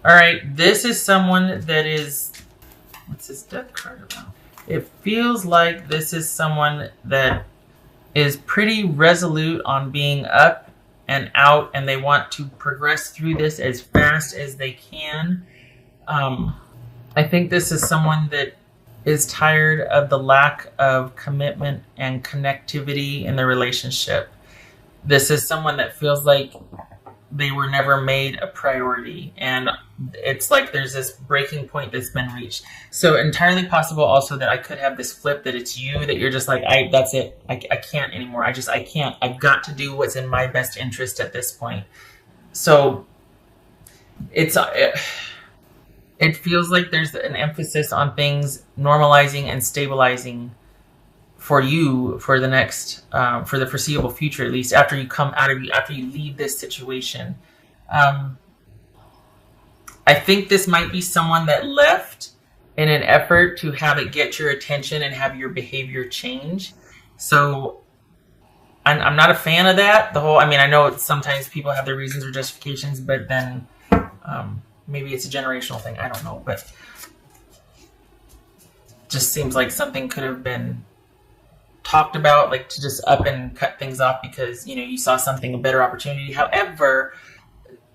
All right, this is someone that is, what's this death card about? It feels like this is someone that is pretty resolute on being up and out, and they want to progress through this as fast as they can. I think this is someone that is tired of the lack of commitment and connectivity in the relationship. This is someone that feels like they were never made a priority, and it's like there's this breaking point that's been reached. So entirely possible also that I could have this flip, that it's you, that you're just like, that's it, I can't anymore, I can't, I've got to do what's in my best interest at this point. So it feels like there's an emphasis on things normalizing and stabilizing for you for the next, for the foreseeable future, at least after you come out of after you leave this situation. I think this might be someone that left in an effort to have it get your attention and have your behavior change. So I'm not a fan of that. I know sometimes people have their reasons or justifications, but then maybe it's a generational thing. I don't know, but just seems like something could have been talked about, like to just up and cut things off because, you saw something, a better opportunity. However,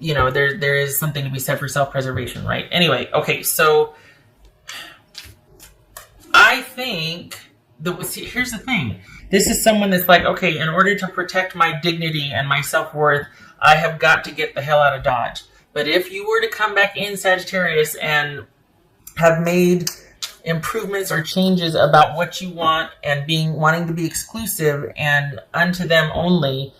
there is something to be said for self-preservation, right? Anyway, okay, so I think here's the thing. This is someone that's like, okay, in order to protect my dignity and my self-worth, I have got to get the hell out of Dodge. But if you were to come back in, Sagittarius, and have made improvements or changes about what you want and wanting to be exclusive and unto them only,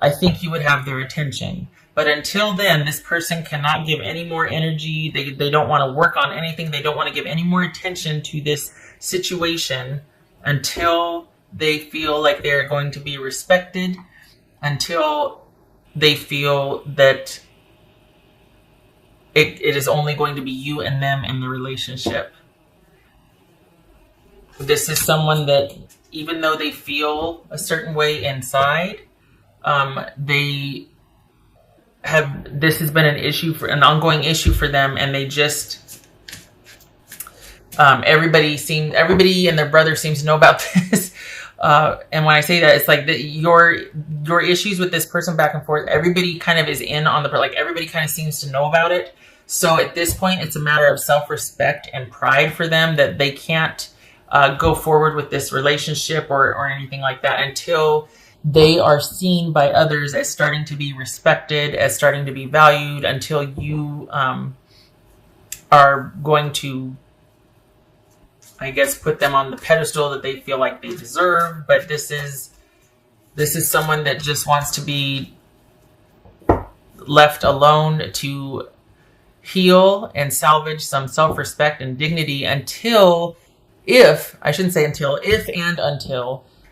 I think you would have their attention. But until then, this person cannot give any more energy. They don't want to work on anything. They don't want to give any more attention to this situation until they feel like they're going to be respected, until they feel that it is only going to be you and them in the relationship. This is someone that, even though they feel a certain way inside, this has been an ongoing issue for them, and they just, everybody and their brother seems to know about this. And when I say that, it's like your issues with this person back and forth, everybody kind of is in on everybody kind of seems to know about it. So at this point, it's a matter of self-respect and pride for them that they can't go forward with this relationship or anything like that until they are seen by others as starting to be respected, as starting to be valued, until you are going to, I guess, put them on the pedestal that they feel like they deserve. But this is someone that just wants to be left alone to heal and salvage some self-respect and dignity until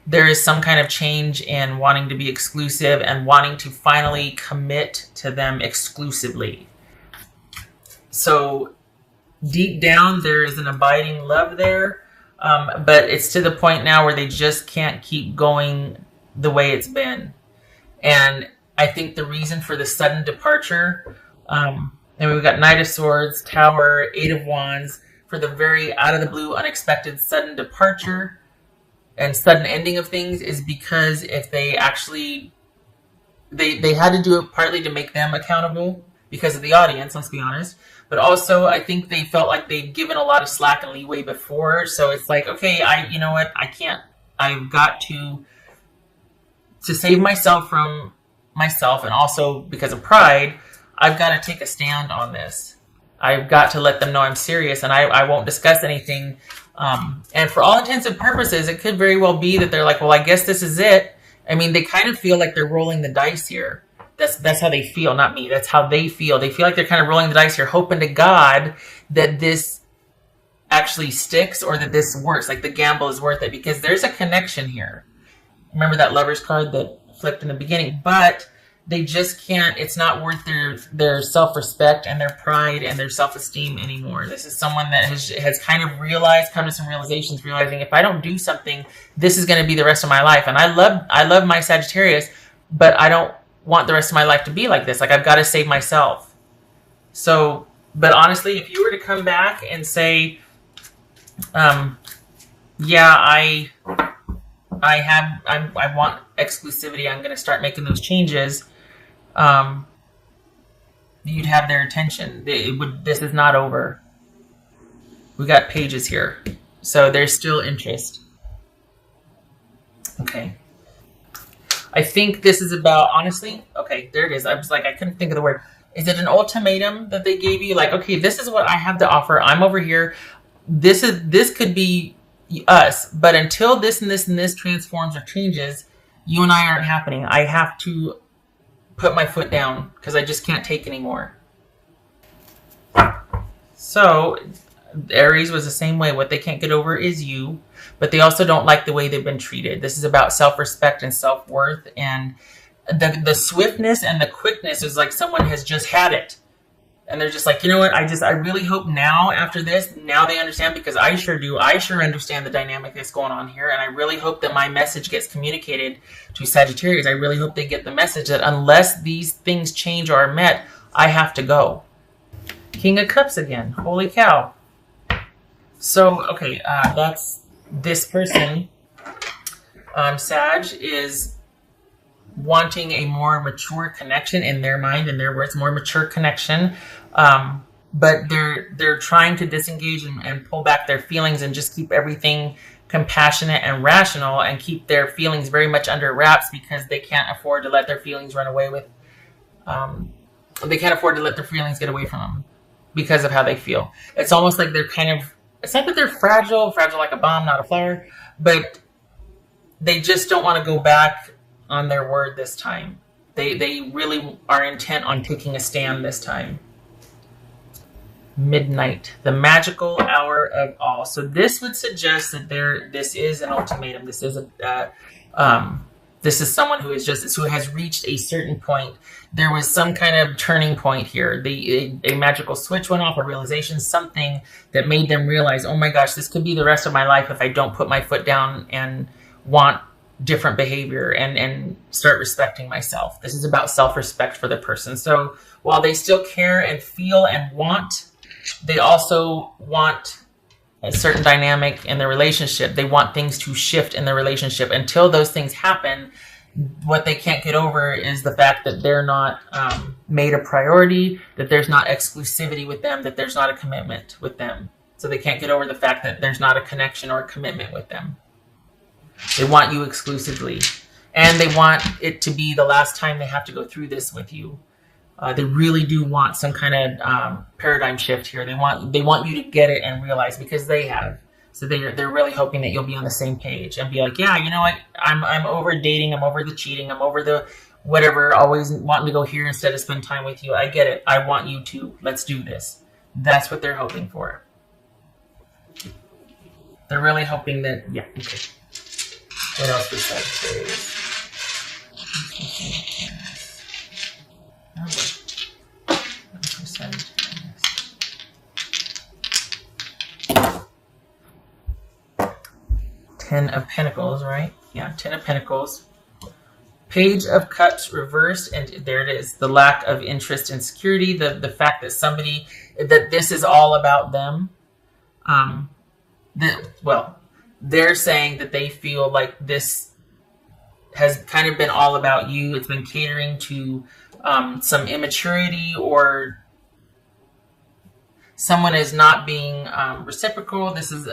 there is some kind of change in wanting to be exclusive and wanting to finally commit to them exclusively. So deep down, there is an abiding love there, but it's to the point now where they just can't keep going the way it's been. And I think the reason for the sudden departure, and we've got Knight of Swords, Tower, Eight of Wands, for the very out of the blue, unexpected, sudden departure and sudden ending of things, is because if they actually, they had to do it partly to make them accountable because of the audience, let's be honest. But also, I think they felt like they'd given a lot of slack and leeway before. So it's like, okay, you know what? I can't, I've got to save myself from myself, and also because of pride, I've got to take a stand on this. I've got to let them know I'm serious, and I won't discuss anything. And for all intents and purposes, it could very well be that they're like, well, I guess this is it. I mean, they kind of feel like they're rolling the dice here. That's how they feel, not me. That's how they feel. They feel like they're kind of rolling the dice here, hoping to God that this actually sticks or that this works, like the gamble is worth it, because there's a connection here. Remember that Lover's card that flipped in the beginning? But they just can't, it's not worth their self-respect and their pride and their self-esteem anymore. This is someone that has kind of come to some realizations, realizing if I don't do something, this is going to be the rest of my life. And I love my Sagittarius, but I don't want the rest of my life to be like this. Like, I've got to save myself. So But honestly, if you were to come back and say, yeah, I want exclusivity, I'm going to start making those changes, you'd have their attention. This is not over. We got pages here. So there's still interest. Okay. I think this is about, honestly, okay, there it is. I was like, I couldn't think of the word. Is it an ultimatum that they gave you? Like, okay, this is what I have to offer. I'm over here. This could be us, but until this and this and this transforms or changes, you and I aren't happening. I have to put my foot down because I just can't take anymore. So Aries was the same way. What they can't get over is you, but they also don't like the way they've been treated. This is about self-respect and self-worth, and the swiftness and the quickness is like someone has just had it. And they're just like, you know what? I really hope now after this, now they understand, because I sure do. I sure understand the dynamic that's going on here. And I really hope that my message gets communicated to Sagittarius. I really hope they get the message that unless these things change or are met, I have to go. King of Cups again. Holy cow. So, okay, that's this person, Sag, is wanting a more mature connection in their mind, in their words, more mature connection. But they're trying to disengage and pull back their feelings and just keep everything compassionate and rational and keep their feelings very much under wraps because they can't afford to let their feelings run away with, they can't afford to let their feelings get away from them because of how they feel. It's almost like they're kind of, it's not that they're fragile like a bomb, not a flower, but they just don't want to go back on their word this time. They really are intent on taking a stand this time. Midnight, the magical hour of all. So this would suggest that this is an ultimatum. This is this is someone who has reached a certain point. There was some kind of turning point here. A magical switch went off, a realization, something that made them realize, oh my gosh, this could be the rest of my life if I don't put my foot down and want different behavior and start respecting myself. This is about self-respect for the person. So while they still care and feel and want, they also want a certain dynamic in the relationship. They want things to shift in the relationship. Until those things happen, what they can't get over is the fact that they're not made a priority, that there's not exclusivity with them, that there's not a commitment with them. So they can't get over the fact that there's not a connection or a commitment with them. They want you exclusively. And they want it to be the last time they have to go through this with you. They really do want some kind of paradigm shift here. They want you to get it and realize, because they have. So they're really hoping that you'll be on the same page and be like, yeah, you know what? I'm over dating. I'm over the cheating. I'm over the whatever. Always wanting to go here instead of spend time with you. I get it. I want you to. Let's do this. That's what they're hoping for. They're really hoping that. Yeah. Okay. What else was Sagittarius? 10 of Pentacles, right? Yeah, 10 of Pentacles. Page of Cups reversed, and there it is. The lack of interest and security, the fact that that this is all about them. They're saying that they feel like this has kind of been all about you. It's been catering to some immaturity, or someone is not being reciprocal. This is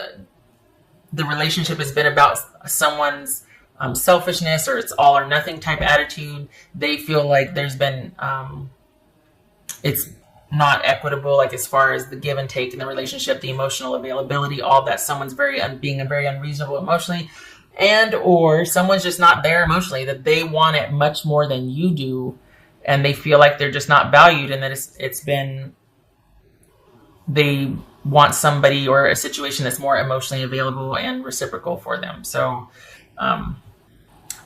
the relationship has been about someone's selfishness, or it's all or nothing type attitude. They feel like there's been it's not equitable, like as far as the give and take in the relationship, the emotional availability, all that. Someone's being very unreasonable emotionally, and or someone's just not there emotionally, that they want it much more than you do, and they feel like they're just not valued, and that they want somebody or a situation that's more emotionally available and reciprocal for them. So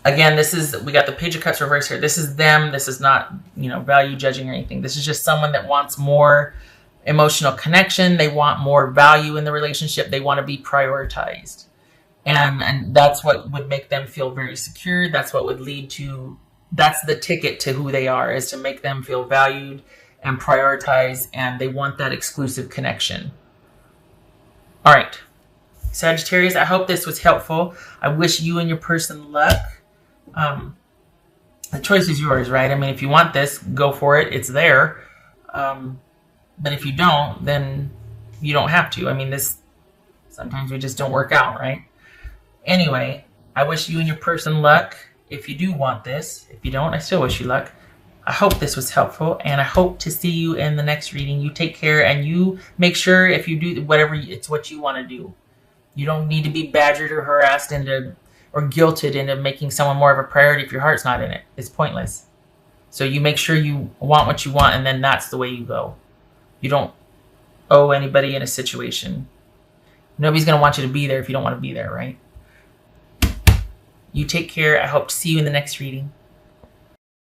again, we got the Page of Cups reverse here. This is them. This is not, value judging or anything. This is just someone that wants more emotional connection. They want more value in the relationship. They want to be prioritized. And that's what would make them feel very secure. That's what would lead to, that's the ticket to who they are, is to make them feel valued and prioritize, and they want that exclusive connection. All right, Sagittarius, I hope this was helpful. I wish you and your person luck. The choice is yours, right? I mean, if you want this, go for it. It's there. But if you don't, then you don't have to. I mean, sometimes we just don't work out, right? Anyway, I wish you and your person luck if you do want this. If you don't, I still wish you luck. I hope this was helpful, and I hope to see you in the next reading. You take care, and you make sure if you do whatever, it's what you want to do. You don't need to be badgered or harassed or guilted into making someone more of a priority if your heart's not in it. It's pointless. So you make sure you want what you want, and then that's the way you go. You don't owe anybody in a situation. Nobody's going to want you to be there if you don't want to be there, right? You take care. I hope to see you in the next reading.